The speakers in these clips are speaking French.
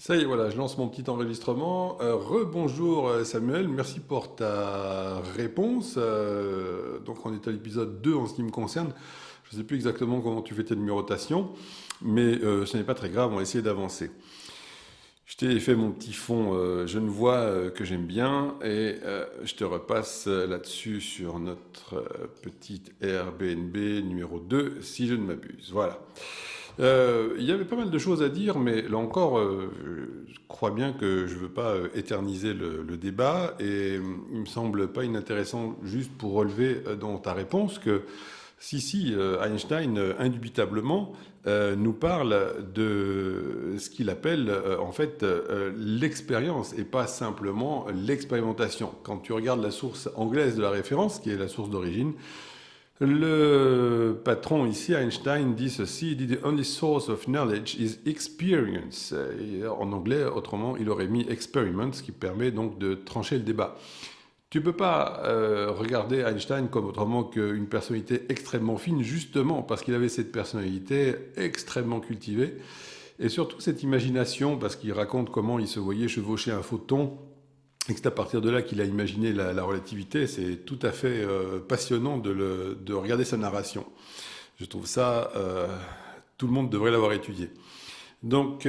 Ça y est, voilà, je lance mon petit enregistrement. Rebonjour Samuel, merci pour ta réponse. Donc on est à l'épisode 2 en ce qui me concerne. Je ne sais plus exactement comment tu fais tes numérotations, mais ce n'est pas très grave, on va essayer d'avancer. Je t'ai fait mon petit fond Genevois que j'aime bien et je te repasse là-dessus sur notre petite Airbnb numéro 2, si je ne m'abuse. Voilà. Il y avait pas mal de choses à dire, mais là encore, je crois bien que je ne veux pas éterniser le débat, et il me semble pas inintéressant juste pour relever dans ta réponse que si, Einstein, indubitablement, nous parle de ce qu'il appelle en fait l'expérience et pas simplement l'expérimentation. Quand tu regardes la source anglaise de la référence, qui est la source d'origine, le patron ici, Einstein, dit ceci, il dit « The only source of knowledge is experience ». En anglais, autrement, il aurait mis « experiment », ce qui permet donc de trancher le débat. Tu ne peux pas regarder Einstein comme autrement qu'une personnalité extrêmement fine, justement parce qu'il avait cette personnalité extrêmement cultivée, et surtout cette imagination, parce qu'il raconte comment il se voyait chevaucher un photon, et que c'est à partir de là qu'il a imaginé la relativité. C'est tout à fait passionnant de regarder sa narration. Je trouve ça, tout le monde devrait l'avoir étudié. Donc,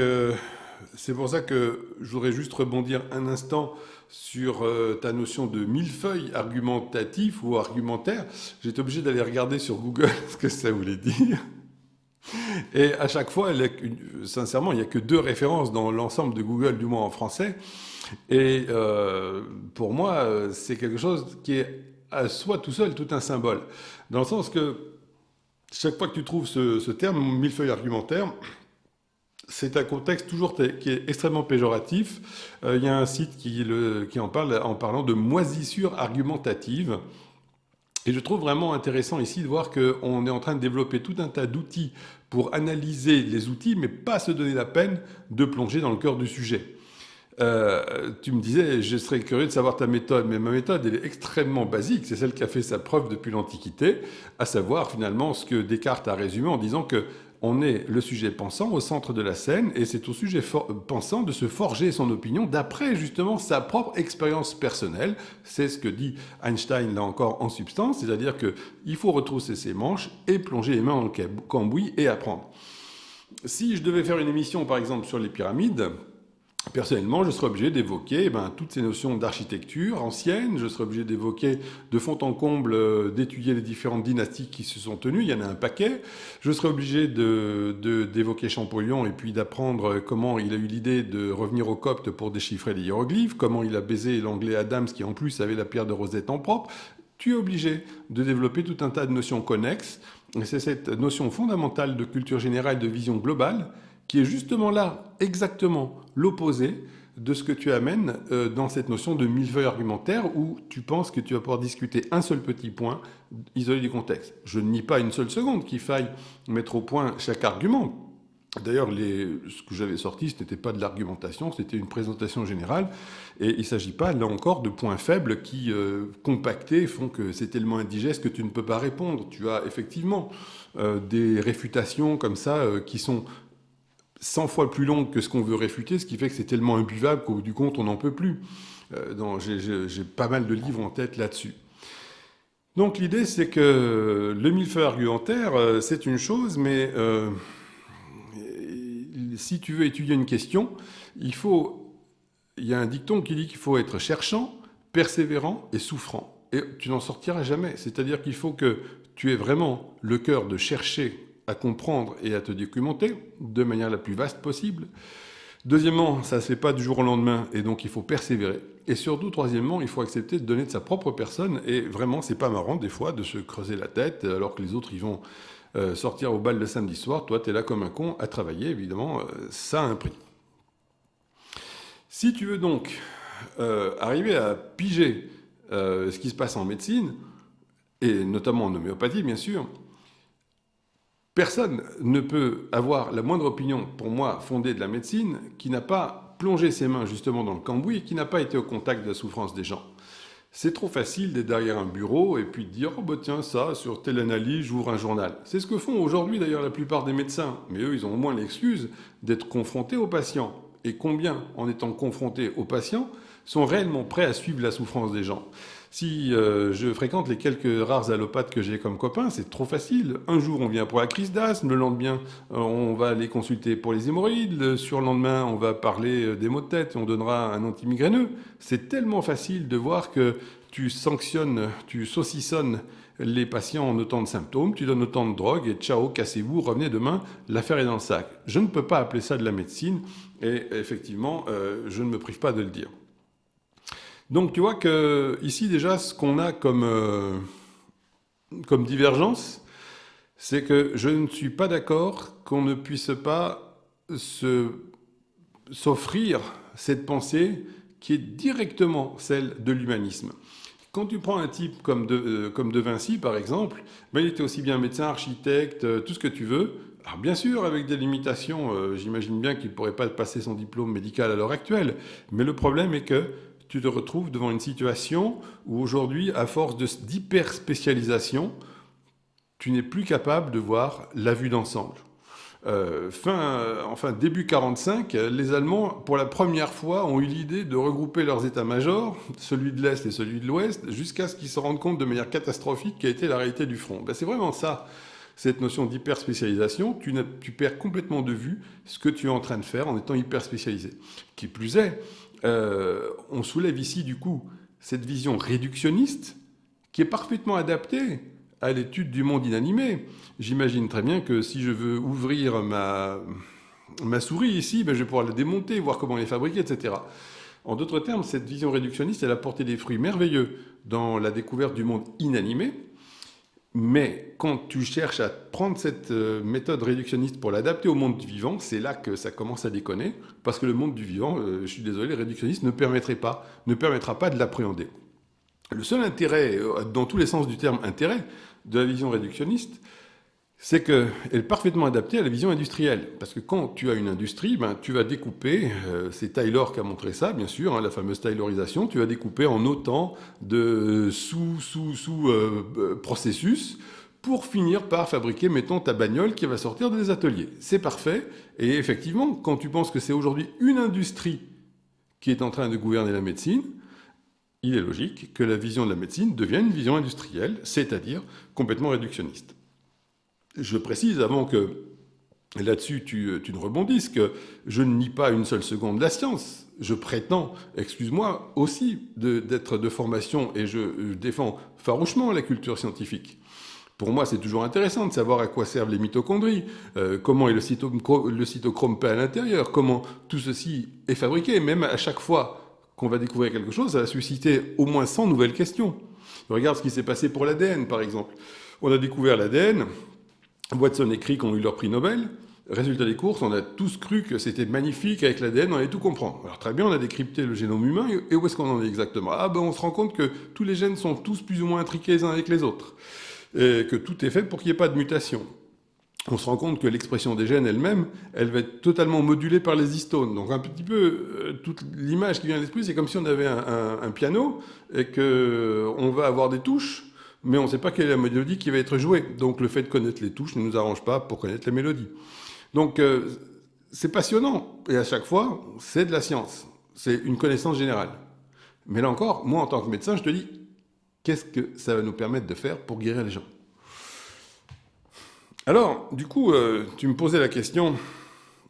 c'est pour ça que je voudrais juste rebondir un instant sur ta notion de millefeuille argumentatif ou argumentaire. J'étais obligé d'aller regarder sur Google ce que ça voulait dire. Et à chaque fois, sincèrement, il n'y a que 2 références dans l'ensemble de Google, du moins en français. Et pour moi, c'est quelque chose qui est à soi tout seul tout un symbole. Dans le sens que chaque fois que tu trouves ce terme, millefeuille argumentaire, c'est un contexte toujours qui est extrêmement péjoratif. Il y a un site qui en parle en parlant de moisissure argumentative. Et je trouve vraiment intéressant ici de voir qu'on est en train de développer tout un tas d'outils pour analyser les outils, mais pas se donner la peine de plonger dans le cœur du sujet. Tu me disais, je serais curieux de savoir ta méthode, mais ma méthode, elle est extrêmement basique. C'est celle qui a fait sa preuve depuis l'Antiquité, à savoir finalement ce que Descartes a résumé en disant que on est le sujet pensant au centre de la scène, et c'est au sujet pensant de se forger son opinion d'après justement sa propre expérience personnelle. C'est ce que dit Einstein là encore en substance, c'est-à-dire qu'il faut retrousser ses manches et plonger les mains dans le cambouis et apprendre. Si je devais faire une émission par exemple sur les pyramides, personnellement, je serais obligé d'évoquer toutes ces notions d'architecture ancienne, je serais obligé d'évoquer de fond en comble, d'étudier les différentes dynasties qui se sont tenues, il y en a un paquet, je serais obligé d'évoquer Champollion et puis d'apprendre comment il a eu l'idée de revenir au copte pour déchiffrer les hiéroglyphes, comment il a baisé l'anglais Adams qui en plus avait la pierre de Rosette en propre. Tu es obligé de développer tout un tas de notions connexes, et c'est cette notion fondamentale de culture générale, de vision globale, qui est justement là, exactement l'opposé de ce que tu amènes dans cette notion de millefeuille argumentaire où tu penses que tu vas pouvoir discuter un seul petit point isolé du contexte. Je ne nie pas une seule seconde qu'il faille mettre au point chaque argument. D'ailleurs, ce que j'avais sorti, ce n'était pas de l'argumentation, c'était une présentation générale, et il ne s'agit pas, là encore, de points faibles qui, compactés, font que c'est tellement indigeste que tu ne peux pas répondre. Tu as effectivement des réfutations comme ça qui sont 100 fois plus longue que ce qu'on veut réfuter, ce qui fait que c'est tellement imbuvable qu'au bout du compte, on n'en peut plus. J'ai pas mal de livres en tête là-dessus. Donc l'idée, c'est que le millefeuille argumentaire, c'est une chose, mais si tu veux étudier une question, il y a un dicton qui dit qu'il faut être cherchant, persévérant et souffrant. Et tu n'en sortiras jamais. C'est-à-dire qu'il faut que tu aies vraiment le cœur de chercher à comprendre et à te documenter de manière la plus vaste possible. Deuxièmement, ça ne se fait pas du jour au lendemain, et donc il faut persévérer. Et surtout, troisièmement, il faut accepter de donner de sa propre personne, et vraiment, c'est pas marrant des fois de se creuser la tête, alors que les autres, ils vont sortir au bal le samedi soir. Toi, tu es là comme un con à travailler, évidemment, ça a un prix. Si tu veux donc arriver à piger ce qui se passe en médecine, et notamment en homéopathie, bien sûr, personne ne peut avoir la moindre opinion, pour moi, fondée de la médecine, qui n'a pas plongé ses mains justement dans le cambouis et qui n'a pas été au contact de la souffrance des gens. C'est trop facile d'être derrière un bureau et puis de dire « Oh bah tiens, ça, sur telle analyse, j'ouvre un journal ». C'est ce que font aujourd'hui d'ailleurs la plupart des médecins, mais eux, ils ont au moins l'excuse d'être confrontés aux patients. et combien, en étant confrontés aux patients, sont réellement prêts à suivre la souffrance des gens. Si je fréquente les quelques rares allopathes que j'ai comme copains, c'est trop facile. Un jour, on vient pour la crise d'asthme, le lendemain, on va aller consulter pour les hémorroïdes, le surlendemain, on va parler des maux de tête, on donnera un antimigraineux. C'est tellement facile de voir que tu sanctionnes, tu saucissonnes les patients en autant de symptômes, tu donnes autant de drogue et ciao, cassez-vous, revenez demain, l'affaire est dans le sac. Je ne peux pas appeler ça de la médecine et effectivement, je ne me prive pas de le dire. Donc tu vois que ici déjà, ce qu'on a comme divergence, c'est que je ne suis pas d'accord qu'on ne puisse pas s'offrir cette pensée qui est directement celle de l'humanisme. Quand tu prends un type comme de Vinci, par exemple, ben, il était aussi bien médecin, architecte, tout ce que tu veux. Alors bien sûr, avec des limitations, j'imagine bien qu'il ne pourrait pas passer son diplôme médical à l'heure actuelle. Mais le problème est que tu te retrouves devant une situation où aujourd'hui, à force d'hyper-spécialisation, tu n'es plus capable de voir la vue d'ensemble. Début 45, les Allemands, pour la première fois, ont eu l'idée de regrouper leurs états-majors, celui de l'Est et celui de l'Ouest, jusqu'à ce qu'ils se rendent compte de manière catastrophique qu'a été la réalité du front. Ben, c'est vraiment ça, cette notion d'hyper-spécialisation. Tu perds complètement de vue ce que tu es en train de faire en étant hyper-spécialisé. Qui plus est, on soulève ici, du coup, cette vision réductionniste qui est parfaitement adaptée à l'étude du monde inanimé. J'imagine très bien que si je veux ouvrir ma souris ici, ben je vais pouvoir la démonter, voir comment elle est fabriquée, etc. En d'autres termes, cette vision réductionniste, elle a porté des fruits merveilleux dans la découverte du monde inanimé. Mais quand tu cherches à prendre cette méthode réductionniste pour l'adapter au monde du vivant, c'est là que ça commence à déconner, parce que le monde du vivant, je suis désolé, réductionniste ne permettra pas de l'appréhender. Le seul intérêt, dans tous les sens du terme intérêt, de la vision réductionniste, c'est qu'elle est parfaitement adaptée à la vision industrielle. Parce que quand tu as une industrie, ben, tu vas découper, c'est Taylor qui a montré ça, bien sûr, hein, la fameuse Taylorisation, tu vas découper en autant de processus pour finir par fabriquer, mettons, ta bagnole qui va sortir des ateliers. C'est parfait. Et effectivement, quand tu penses que c'est aujourd'hui une industrie qui est en train de gouverner la médecine, il est logique que la vision de la médecine devienne une vision industrielle, c'est-à-dire complètement réductionniste. Je précise, avant que là-dessus tu ne rebondisses, que je ne nie pas une seule seconde la science. Je prétends, excuse-moi, aussi d'être de formation et je défends farouchement la culture scientifique. Pour moi, c'est toujours intéressant de savoir à quoi servent les mitochondries, comment est le cytochrome P à l'intérieur, comment tout ceci est fabriqué. Même à chaque fois qu'on va découvrir quelque chose, ça va susciter au moins 100 nouvelles questions. Regarde ce qui s'est passé pour l'ADN, par exemple. On a découvert l'ADN, Watson et Crick ont eu leur prix Nobel. Résultat des courses, on a tous cru que c'était magnifique avec l'ADN, on allait tout comprendre. Alors très bien, on a décrypté le génome humain, et où est-ce qu'on en est exactement? Ah ben on se rend compte que tous les gènes sont tous plus ou moins intriqués les uns avec les autres, et que tout est fait pour qu'il n'y ait pas de mutation. On se rend compte que l'expression des gènes elle-même, elle va être totalement modulée par les histones. Donc un petit peu, toute l'image qui vient à l'esprit, c'est comme si on avait un piano et qu'on va avoir des touches, mais on ne sait pas quelle est la mélodie qui va être jouée. Donc le fait de connaître les touches ne nous arrange pas pour connaître la mélodie. Donc c'est passionnant, et à chaque fois, c'est de la science. C'est une connaissance générale. Mais là encore, moi en tant que médecin, je te dis, qu'est-ce que ça va nous permettre de faire pour guérir les gens? Alors, du coup, tu me posais la question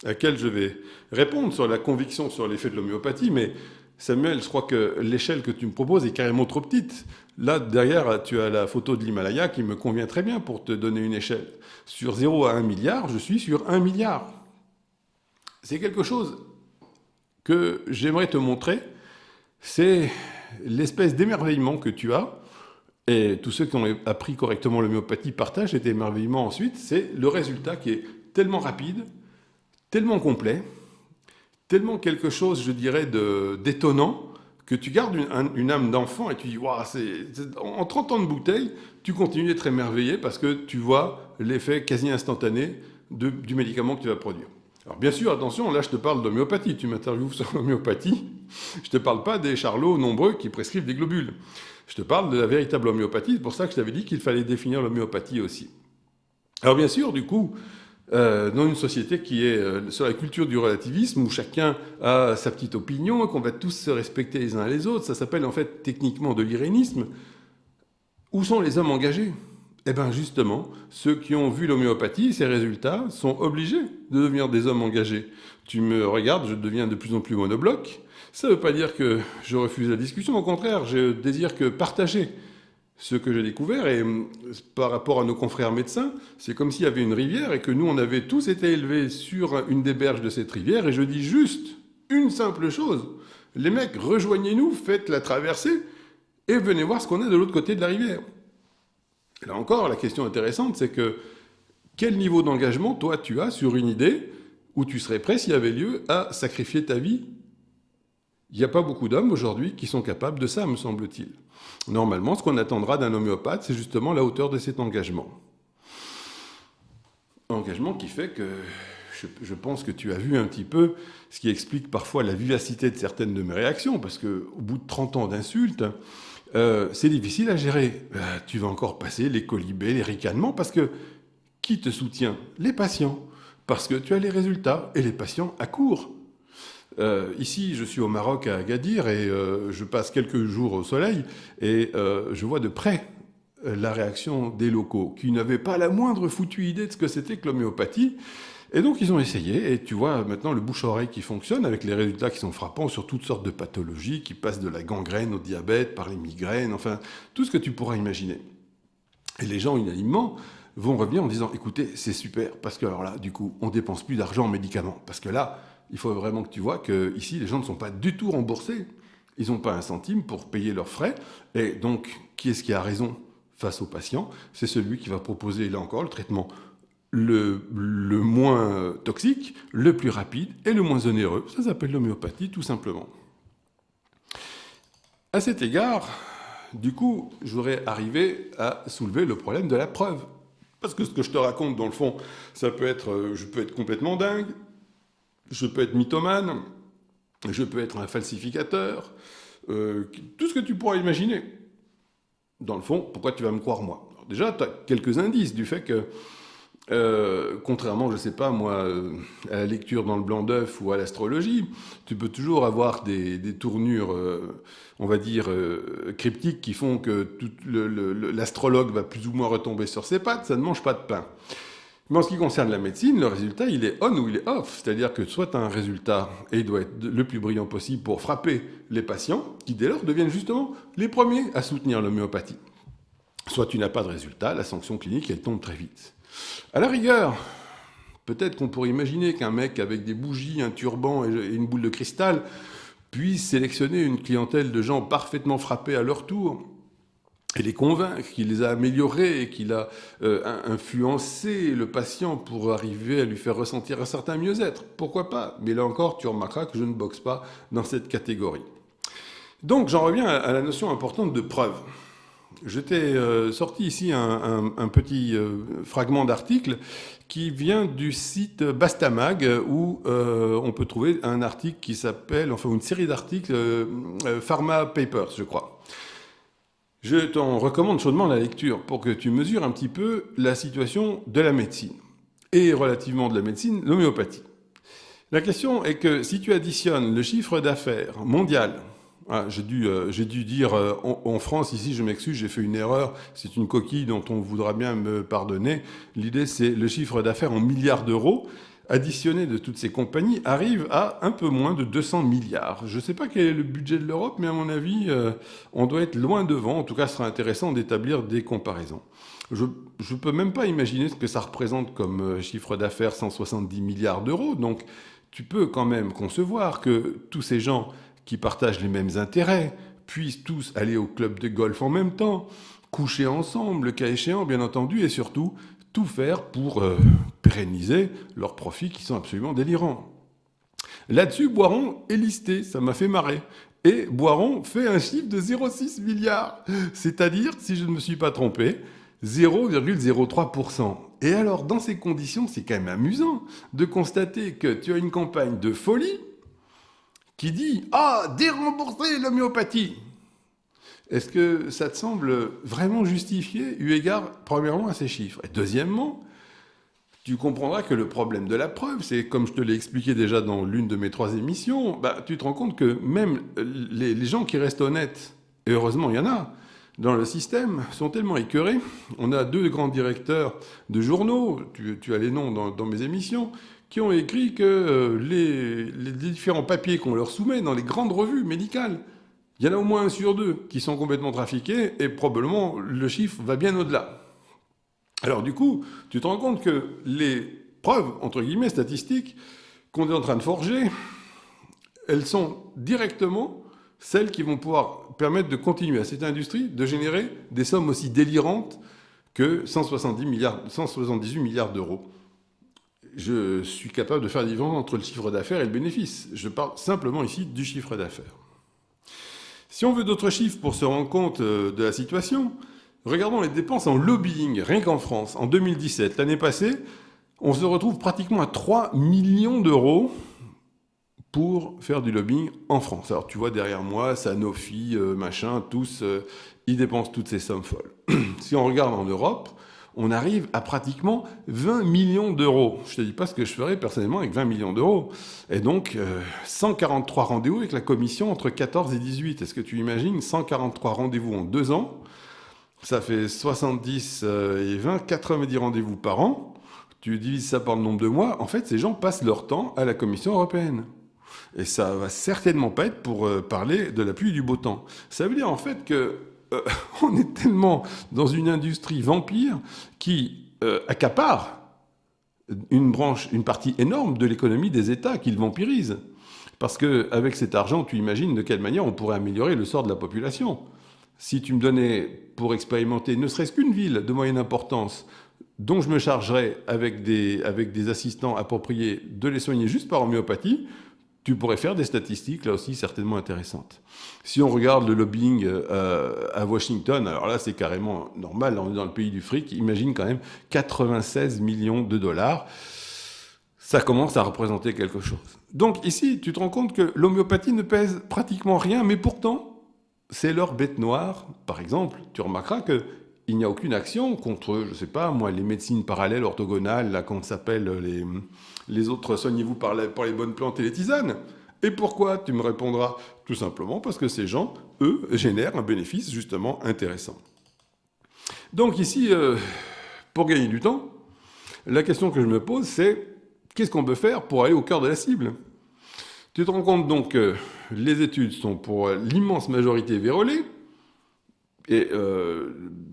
à laquelle je vais répondre sur la conviction sur l'effet de l'homéopathie, mais Samuel, je crois que l'échelle que tu me proposes est carrément trop petite. Là, derrière, tu as la photo de l'Himalaya qui me convient très bien pour te donner une échelle. Sur 0 à 1 milliard, je suis sur 1 milliard. C'est quelque chose que j'aimerais te montrer. C'est l'espèce d'émerveillement que tu as. Et tous ceux qui ont appris correctement l'homéopathie partagent cet émerveillement ensuite. C'est le résultat qui est tellement rapide, tellement complet, tellement quelque chose, je dirais, d'étonnant, que tu gardes une âme d'enfant et tu dis, waouh, en 30 ans de bouteille, tu continues d'être émerveillé parce que tu vois l'effet quasi instantané du médicament que tu vas produire. Alors bien sûr, attention, là je te parle d'homéopathie, tu m'interviews sur l'homéopathie, je te parle pas des charlots nombreux qui prescrivent des globules. Je te parle de la véritable homéopathie, c'est pour ça que je t'avais dit qu'il fallait définir l'homéopathie aussi. Alors bien sûr, du coup, dans une société qui est sur la culture du relativisme, où chacun a sa petite opinion, et qu'on va tous se respecter les uns les autres. Ça s'appelle en fait techniquement de l'irénisme. Où sont les hommes engagés? Eh bien justement, ceux qui ont vu l'homéopathie, ces résultats, sont obligés de devenir des hommes engagés. Tu me regardes, je deviens de plus en plus monobloc. Ça ne veut pas dire que je refuse la discussion, au contraire, je désire que partager ce que j'ai découvert. Et par rapport à nos confrères médecins, c'est comme s'il y avait une rivière et que nous, on avait tous été élevés sur une des berges de cette rivière. Et je dis juste une simple chose. Les mecs, rejoignez-nous, faites la traversée et venez voir ce qu'on a de l'autre côté de la rivière. Là encore, la question intéressante, c'est que quel niveau d'engagement, toi, tu as sur une idée où tu serais prêt, s'il y avait lieu, à sacrifier ta vie? Il n'y a pas beaucoup d'hommes aujourd'hui qui sont capables de ça, me semble-t-il. Normalement, ce qu'on attendra d'un homéopathe, c'est justement la hauteur de cet engagement. Engagement qui fait que je pense que tu as vu un petit peu ce qui explique parfois la vivacité de certaines de mes réactions, parce qu'au bout de 30 ans d'insultes, c'est difficile à gérer. Tu vas encore passer les colibés, les ricanements, parce que qui te soutient? Les patients. Parce que tu as les résultats, et les patients accourent. Ici, je suis au Maroc, à Agadir, et je passe quelques jours au soleil, et je vois de près la réaction des locaux, qui n'avaient pas la moindre foutue idée de ce que c'était que l'homéopathie. Et donc, ils ont essayé, et tu vois maintenant le bouche-oreille qui fonctionne, avec les résultats qui sont frappants sur toutes sortes de pathologies, qui passent de la gangrène au diabète, par les migraines, enfin, tout ce que tu pourras imaginer. Et les gens, unanimement, vont revenir en disant, écoutez, c'est super, parce que alors là, du coup, on dépense plus d'argent en médicaments. Parce que là, il faut vraiment que tu vois qu'ici, les gens ne sont pas du tout remboursés. Ils n'ont pas un centime pour payer leurs frais. Et donc, qui est-ce qui a raison face au patient? C'est celui qui va proposer, là encore, le traitement le moins toxique, le plus rapide et le moins onéreux. Ça s'appelle l'homéopathie, tout simplement. À cet égard, du coup, je voudrais arriver à soulever le problème de la preuve. Parce que ce que je te raconte, dans le fond, ça peut être, je peux être complètement dingue, je peux être mythomane, je peux être un falsificateur, tout ce que tu pourras imaginer. Dans le fond, pourquoi tu vas me croire moi? Alors déjà, tu as quelques indices du fait que, contrairement, je ne sais pas moi, à la lecture dans le blanc d'œuf ou à l'astrologie, tu peux toujours avoir des tournures, on va dire, cryptiques qui font que l'astrologue va plus ou moins retomber sur ses pattes, ça ne mange pas de pain. Mais en ce qui concerne la médecine, le résultat, il est on ou il est off. C'est-à-dire que soit tu as un résultat, et il doit être le plus brillant possible pour frapper les patients, qui dès lors deviennent justement les premiers à soutenir l'homéopathie. Soit tu n'as pas de résultat, la sanction clinique, elle tombe très vite. À la rigueur, peut-être qu'on pourrait imaginer qu'un mec avec des bougies, un turban et une boule de cristal puisse sélectionner une clientèle de gens parfaitement frappés à leur tour et les convaincre qu'il les a améliorés et qu'il a influencé le patient pour arriver à lui faire ressentir un certain mieux-être. Pourquoi pas? Mais là encore, tu remarqueras que je ne boxe pas dans cette catégorie. Donc j'en reviens à la notion importante de preuve. Je t'ai sorti ici un petit fragment d'article qui vient du site Bastamag où on peut trouver un article qui s'appelle, enfin une série d'articles Pharma Papers, je crois. Je t'en recommande chaudement la lecture pour que tu mesures un petit peu la situation de la médecine et relativement de la médecine, l'homéopathie. La question est que si tu additionnes le chiffre d'affaires mondial, j'ai dû dire en France, ici je m'excuse, j'ai fait une erreur, c'est une coquille dont on voudra bien me pardonner. L'idée c'est le chiffre d'affaires en milliards d'euros, additionné de toutes ces compagnies, arrive à un peu moins de 200 milliards. Je ne sais pas quel est le budget de l'Europe, mais à mon avis, on doit être loin devant. En tout cas, ce sera intéressant d'établir des comparaisons. Je ne peux même pas imaginer ce que ça représente comme chiffre d'affaires, 170 milliards d'euros. Donc, tu peux quand même concevoir que tous ces gens qui partagent les mêmes intérêts puissent tous aller au club de golf en même temps, coucher ensemble, le cas échéant, bien entendu, et surtout tout faire pour pérenniser leurs profits qui sont absolument délirants. Là-dessus, Boiron est listé, ça m'a fait marrer. Et Boiron fait un chiffre de 0,6 milliards, c'est-à-dire, si je ne me suis pas trompé, 0,03%. Et alors, dans ces conditions, c'est quand même amusant de constater que tu as une campagne de folie qui dit « Ah, dérembourser l'homéopathie !» Est-ce que ça te semble vraiment justifié, eu égard, premièrement, à ces chiffres? Et deuxièmement, tu comprendras que le problème de la preuve, c'est comme je te l'ai expliqué déjà dans l'une de mes 3 émissions, tu te rends compte que même les gens qui restent honnêtes, et heureusement il y en a, dans le système, sont tellement écœurés. On a 2 grands directeurs de journaux, tu as les noms dans mes émissions, qui ont écrit que les différents papiers qu'on leur soumet dans les grandes revues médicales, il y en a au moins 1 sur 2 qui sont complètement trafiqués, et probablement le chiffre va bien au-delà. Alors du coup, tu te rends compte que les preuves, entre guillemets, statistiques, qu'on est en train de forger, elles sont directement celles qui vont pouvoir permettre de continuer à cette industrie de générer des sommes aussi délirantes que 178 milliards d'euros. Je suis capable de faire la différence entre le chiffre d'affaires et le bénéfice. Je parle simplement ici du chiffre d'affaires. Si on veut d'autres chiffres pour se rendre compte de la situation, regardons les dépenses en lobbying, rien qu'en France. En 2017, l'année passée, on se retrouve pratiquement à 3 millions d'euros pour faire du lobbying en France. Alors tu vois derrière moi, Sanofi, machin, tous, ils dépensent toutes ces sommes folles. Si on regarde en Europe, on arrive à pratiquement 20 millions d'euros. Je ne te dis pas ce que je ferais personnellement avec 20 millions d'euros. Et donc, 143 rendez-vous avec la Commission entre 14 et 18. Est-ce que tu imagines 143 rendez-vous en 2 ans? Ça fait 70 et 20, 90 rendez-vous par an. Tu divises ça par le nombre de mois. En fait, ces gens passent leur temps à la Commission européenne. Et ça va certainement pas être pour parler de la pluie et du beau temps. Ça veut dire en fait que on est tellement dans une industrie vampire qui accapare une partie énorme de l'économie des États qu'ils vampirisent. Parce qu'avec cet argent, tu imagines de quelle manière on pourrait améliorer le sort de la population. Si tu me donnais pour expérimenter ne serait-ce qu'une ville de moyenne importance dont je me chargerais avec des assistants appropriés de les soigner juste par homéopathie, tu pourrais faire des statistiques, là aussi, certainement intéressantes. Si on regarde le lobbying à Washington, alors là, c'est carrément normal, là, on est dans le pays du fric, imagine quand même 96 millions de dollars. Ça commence à représenter quelque chose. Donc ici, tu te rends compte que l'homéopathie ne pèse pratiquement rien, mais pourtant, c'est leur bête noire. Par exemple, tu remarqueras qu'il n'y a aucune action contre, je ne sais pas, moi, les médecines parallèles, orthogonales, là, qu'on s'appelle les autres, soignez-vous par les bonnes plantes et les tisanes. Et pourquoi? Tu me répondras tout simplement parce que ces gens, eux, génèrent un bénéfice justement intéressant. Donc ici, pour gagner du temps, la question que je me pose, c'est qu'est-ce qu'on peut faire pour aller au cœur de la cible? Tu te rends compte donc que les études sont pour l'immense majorité vérolées. Et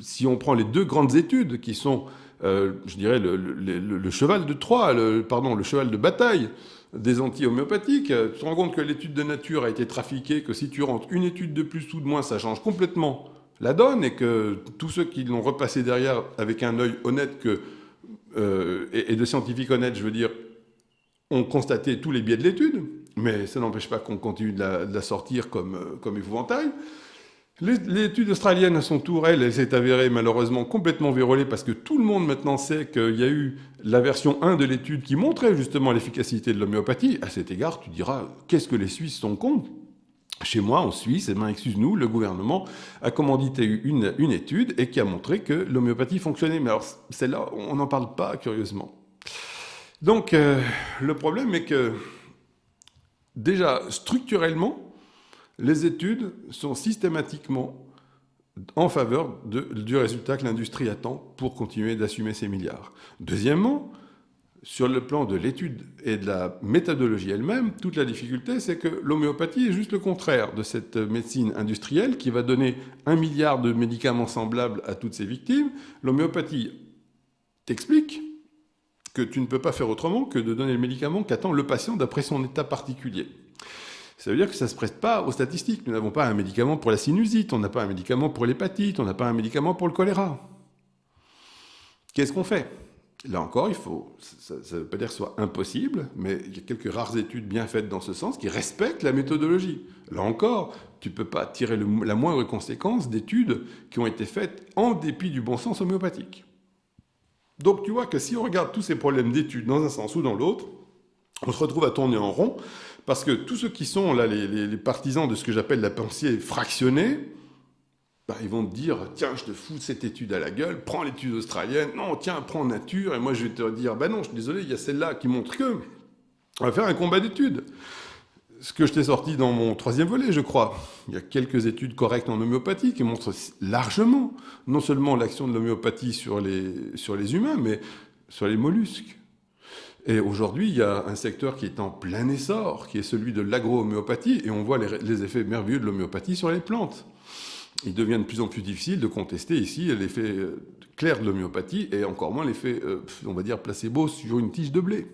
si on prend les 2 grandes études qui sont, je dirais, le cheval de Troie, le cheval de bataille des anti-homéopathiques, tu te rends compte que l'étude de nature a été trafiquée, que si tu rentres une étude de plus ou de moins, ça change complètement la donne, et que tous ceux qui l'ont repassé derrière avec un œil honnête et de scientifiques honnêtes, je veux dire, ont constaté tous les biais de l'étude, mais ça n'empêche pas qu'on continue de la sortir comme épouvantail. L'étude australienne, à son tour, elle s'est avérée malheureusement complètement vérolée parce que tout le monde maintenant sait qu'il y a eu la version 1 de l'étude qui montrait justement l'efficacité de l'homéopathie. À cet égard, tu diras, qu'est-ce que les Suisses sont cons? Chez moi, en Suisse, excuse-nous, le gouvernement a commandité une étude et qui a montré que l'homéopathie fonctionnait. Mais alors, celle-là, on n'en parle pas, curieusement. Donc, le problème est que, déjà, structurellement, les études sont systématiquement en faveur du résultat que l'industrie attend pour continuer d'assumer ses milliards. Deuxièmement, sur le plan de l'étude et de la méthodologie elle-même, toute la difficulté, c'est que l'homéopathie est juste le contraire de cette médecine industrielle qui va donner 1 milliard de médicaments semblables à toutes ses victimes. L'homéopathie t'explique que tu ne peux pas faire autrement que de donner le médicament qu'attend le patient d'après son état particulier. Ça veut dire que ça ne se prête pas aux statistiques. Nous n'avons pas un médicament pour la sinusite, on n'a pas un médicament pour l'hépatite, on n'a pas un médicament pour le choléra. Qu'est-ce qu'on fait? Là encore, ça ne veut pas dire que ce soit impossible, mais il y a quelques rares études bien faites dans ce sens qui respectent la méthodologie. Là encore, tu ne peux pas tirer la moindre conséquence d'études qui ont été faites en dépit du bon sens homéopathique. Donc tu vois que si on regarde tous ces problèmes d'études dans un sens ou dans l'autre, on se retrouve à tourner en rond, parce que tous ceux qui sont là les partisans de ce que j'appelle la pensée fractionnée, Ils vont te dire, tiens, je te fous cette étude à la gueule, prends l'étude australienne, non, tiens, prends nature, et moi je vais te dire, non, je suis désolé, il y a celle-là qui montre que, on va faire un combat d'études. Ce que je t'ai sorti dans mon 3e volet, je crois. Il y a quelques études correctes en homéopathie qui montrent largement, non seulement l'action de l'homéopathie sur les humains, mais sur les mollusques. Et aujourd'hui, il y a un secteur qui est en plein essor, qui est celui de l'agro-homéopathie, et on voit les effets merveilleux de l'homéopathie sur les plantes. Il devient de plus en plus difficile de contester ici l'effet clair de l'homéopathie, et encore moins l'effet, on va dire, placebo sur une tige de blé.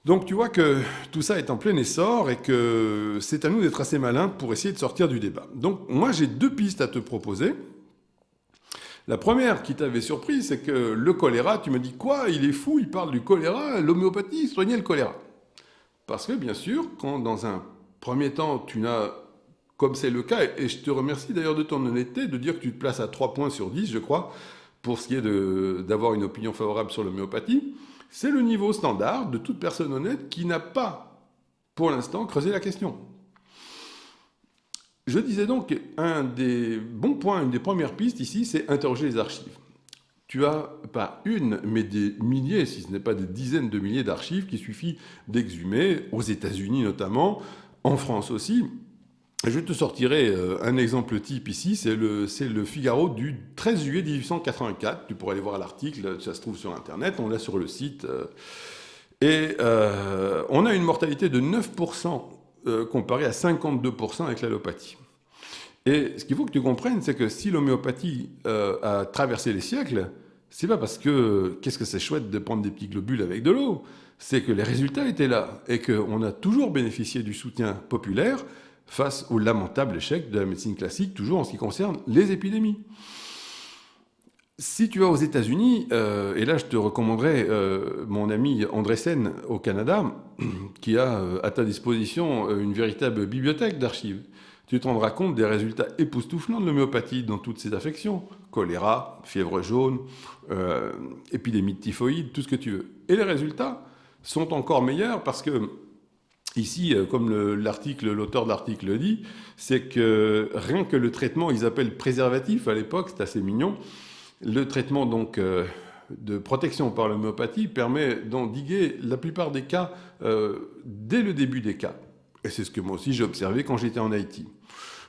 Donc tu vois que tout ça est en plein essor et que c'est à nous d'être assez malins pour essayer de sortir du débat. Donc moi j'ai 2 pistes à te proposer. La première qui t'avait surpris, c'est que le choléra, tu me dis quoi? Il est fou, il parle du choléra, l'homéopathie soignait le choléra. Parce que bien sûr, quand dans un premier temps tu n'as, comme c'est le cas, et je te remercie d'ailleurs de ton honnêteté, de dire que tu te places à 3 points sur 10, je crois, pour ce qui est d'avoir une opinion favorable sur l'homéopathie, c'est le niveau standard de toute personne honnête qui n'a pas, pour l'instant, creusé la question. Je disais donc qu'un des bons points, une des premières pistes ici, c'est interroger les archives. Tu as pas une, mais des milliers, si ce n'est pas des dizaines de milliers d'archives qu'il suffit d'exhumer, aux États-Unis notamment, en France aussi. Je te sortirai un exemple type ici, c'est le Figaro du 13 juillet 1884. Tu pourrais aller voir l'article, ça se trouve sur Internet, on l'a sur le site. On a une mortalité de 9% comparée à 52% avec l'allopathie. Et ce qu'il faut que tu comprennes, c'est que si l'homéopathie a traversé les siècles, c'est pas parce que qu'est-ce que c'est chouette de prendre des petits globules avec de l'eau, c'est que les résultats étaient là et qu'on a toujours bénéficié du soutien populaire face au lamentable échec de la médecine classique, toujours en ce qui concerne les épidémies. Si tu vas aux États-Unis, et là je te recommanderais mon ami Andressen au Canada, qui a à ta disposition une véritable bibliothèque d'archives. Tu te rendras compte des résultats époustouflants de l'homéopathie dans toutes ces affections. Choléra, fièvre jaune, épidémie de typhoïde, tout ce que tu veux. Et les résultats sont encore meilleurs parce que ici, comme l'auteur de l'article le dit, c'est que rien que le traitement, ils appellent préservatif à l'époque, c'est assez mignon, le traitement donc de protection par l'homéopathie permet d'endiguer la plupart des cas dès le début des cas. Et c'est ce que moi aussi j'ai observé quand j'étais en Haïti.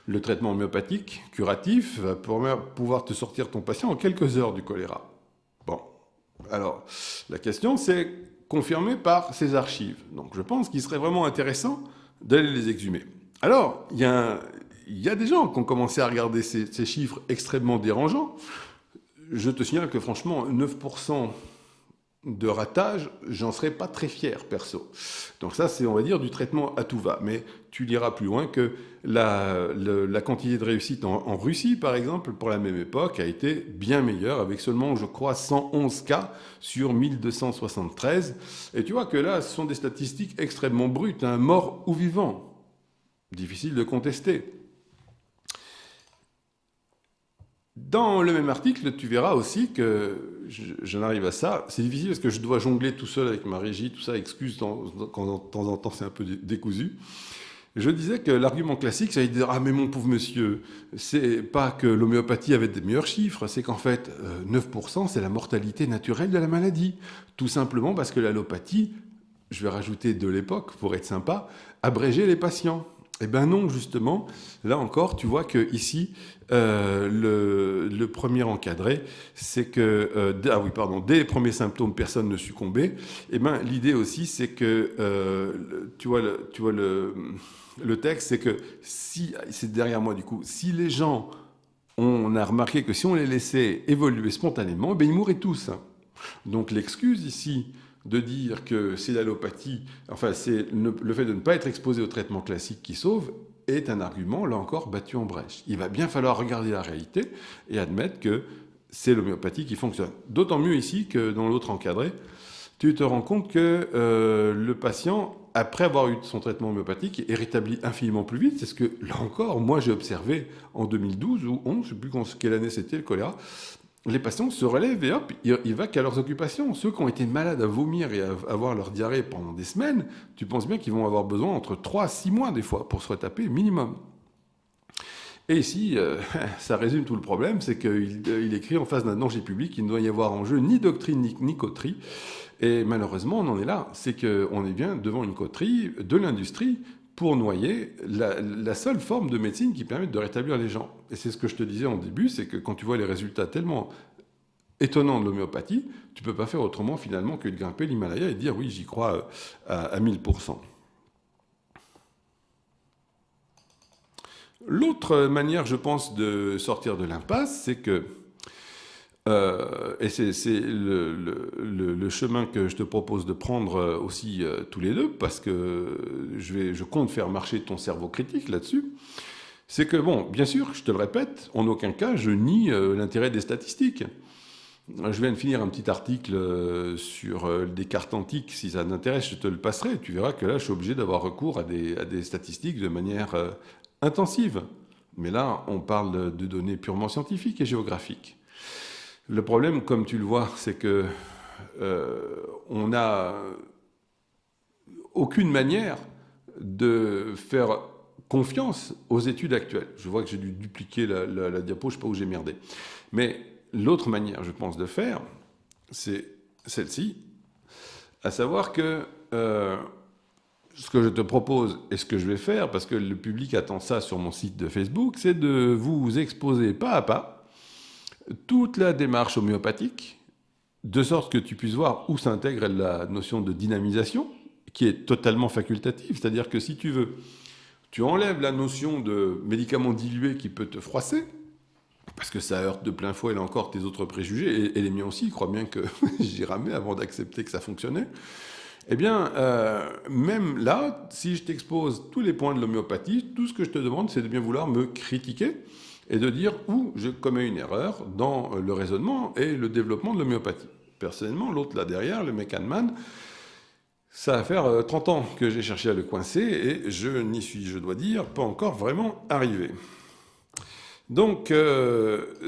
Le traitement homéopathique curatif va pouvoir te sortir ton patient en quelques heures du choléra. Bon, alors la question c'est confirmé par ces archives. Donc je pense qu'il serait vraiment intéressant d'aller les exhumer. Alors, il y a des gens qui ont commencé à regarder ces chiffres extrêmement dérangeants. Je te signale que franchement, 9% de ratage, j'en serais pas très fier, perso. Donc ça, c'est, on va dire, du traitement à tout va. Mais tu liras plus loin que la quantité de réussite en Russie, par exemple, pour la même époque, a été bien meilleure, avec seulement, je crois, 111 cas sur 1273. Et tu vois que là, ce sont des statistiques extrêmement brutes, hein, morts ou vivants. Difficile de contester. Dans le même article, tu verras aussi que, j'en arrive à ça, c'est difficile parce que je dois jongler tout seul avec ma régie, tout ça, excuse quand de temps en temps c'est un peu décousu. Je disais que l'argument classique, c'est de dire « Ah mais mon pauvre monsieur, c'est pas que l'homéopathie avait des meilleurs chiffres, c'est qu'en fait 9% c'est la mortalité naturelle de la maladie. Tout simplement parce que l'allopathie, je vais rajouter de l'époque pour être sympa, abrégeait les patients. » Eh bien non, justement, là encore, tu vois que ici, le premier encadré, c'est que, dès les premiers symptômes, personne ne succombait. Eh bien, l'idée aussi, c'est que, tu vois le texte, c'est que si, c'est derrière moi du coup, si les gens, on a remarqué que si on les laissait évoluer spontanément, ben ils mourraient tous. Hein. Donc l'excuse ici de dire que c'est l'allopathie, enfin c'est le fait de ne pas être exposé au traitement classique qui sauve, est un argument, là encore, battu en brèche. Il va bien falloir regarder la réalité et admettre que c'est l'homéopathie qui fonctionne. D'autant mieux ici que dans l'autre encadré, tu te rends compte que le patient, après avoir eu son traitement homéopathique, est rétabli infiniment plus vite. C'est ce que, là encore, moi j'ai observé en 2012 ou 11, je ne sais plus quelle année c'était le choléra. Les patients se relèvent et hop, ils vont qu'à leurs occupations. Ceux qui ont été malades à vomir et à avoir leur diarrhée pendant des semaines, tu penses bien qu'ils vont avoir besoin entre 3 à 6 mois des fois pour se retaper minimum. Et ici, ça résume tout le problème, c'est qu'il écrit en face d'un danger public, il ne doit y avoir en jeu ni doctrine ni coterie. Et malheureusement, on en est là. C'est qu'on est bien devant une coterie de l'industrie pour noyer la seule forme de médecine qui permette de rétablir les gens. Et c'est ce que je te disais en début, c'est que quand tu vois les résultats tellement étonnants de l'homéopathie, tu ne peux pas faire autrement finalement que de grimper l'Himalaya et dire oui, j'y crois à 1000%. L'autre manière, je pense, de sortir de l'impasse, c'est que, et c'est le chemin que je te propose de prendre aussi tous les deux, parce que je compte faire marcher ton cerveau critique là-dessus, c'est que, bon, bien sûr, je te le répète, en aucun cas, je nie l'intérêt des statistiques. Je viens de finir un petit article sur des cartes antiques. Si ça t'intéresse, je te le passerai. Tu verras que là, je suis obligé d'avoir recours à des statistiques de manière intensive. Mais là, on parle de données purement scientifiques et géographiques. Le problème, comme tu le vois, c'est que on n'a aucune manière de faire confiance aux études actuelles. Je vois que j'ai dû dupliquer la diapo, je ne sais pas où j'ai merdé. Mais l'autre manière, je pense, de faire, c'est celle-ci, à savoir que ce que je te propose et ce que je vais faire, parce que le public attend ça sur mon site de Facebook, c'est de vous exposer pas à pas toute la démarche homéopathique, de sorte que tu puisses voir où s'intègre la notion de dynamisation, qui est totalement facultative, c'est-à-dire que si tu veux, tu enlèves la notion de médicament dilué qui peut te froisser, parce que ça heurte de plein fouet, là encore, tes autres préjugés, et les miens aussi, crois bien que j'y ramais avant d'accepter que ça fonctionnait. Eh bien, même là, si je t'expose tous les points de l'homéopathie, tout ce que je te demande, c'est de bien vouloir me critiquer et de dire où je commets une erreur dans le raisonnement et le développement de l'homéopathie. Personnellement, l'autre là derrière, le mec Hahnemann, ça va faire 30 ans que j'ai cherché à le coincer et je n'y suis, je dois dire, pas encore vraiment arrivé. Donc,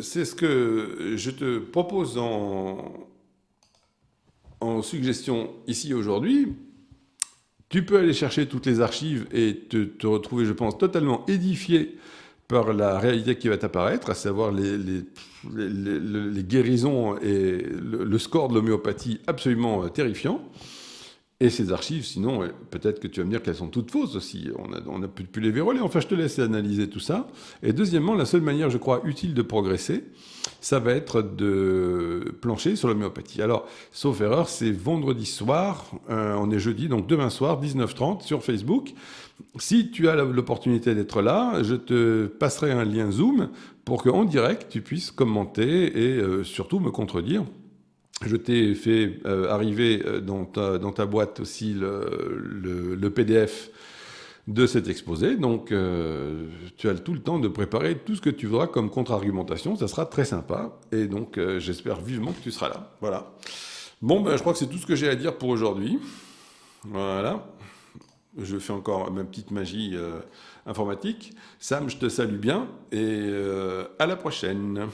c'est ce que je te propose en suggestion ici aujourd'hui. Tu peux aller chercher toutes les archives et te retrouver, je pense, totalement édifié par la réalité qui va t'apparaître, à savoir les guérisons et le score de l'homéopathie absolument terrifiant. Et ces archives, sinon, peut-être que tu vas me dire qu'elles sont toutes fausses aussi. On n'a pu les verrouiller. Enfin, je te laisse analyser tout ça. Et deuxièmement, la seule manière, je crois, utile de progresser, ça va être de plancher sur l'homéopathie. Alors, sauf erreur, c'est vendredi soir, on est jeudi, donc demain soir, 19h30, sur Facebook. Si tu as l'opportunité d'être là, je te passerai un lien Zoom pour qu'en direct, tu puisses commenter et surtout me contredire. Je t'ai fait arriver dans ta boîte aussi le PDF de cet exposé. Donc, tu as tout le temps de préparer tout ce que tu voudras comme contre-argumentation. Ça sera très sympa. Et donc, j'espère vivement que tu seras là. Voilà. Bon, ben, je crois que c'est tout ce que j'ai à dire pour aujourd'hui. Voilà. Je fais encore ma petite magie informatique. Sam, je te salue bien et à la prochaine.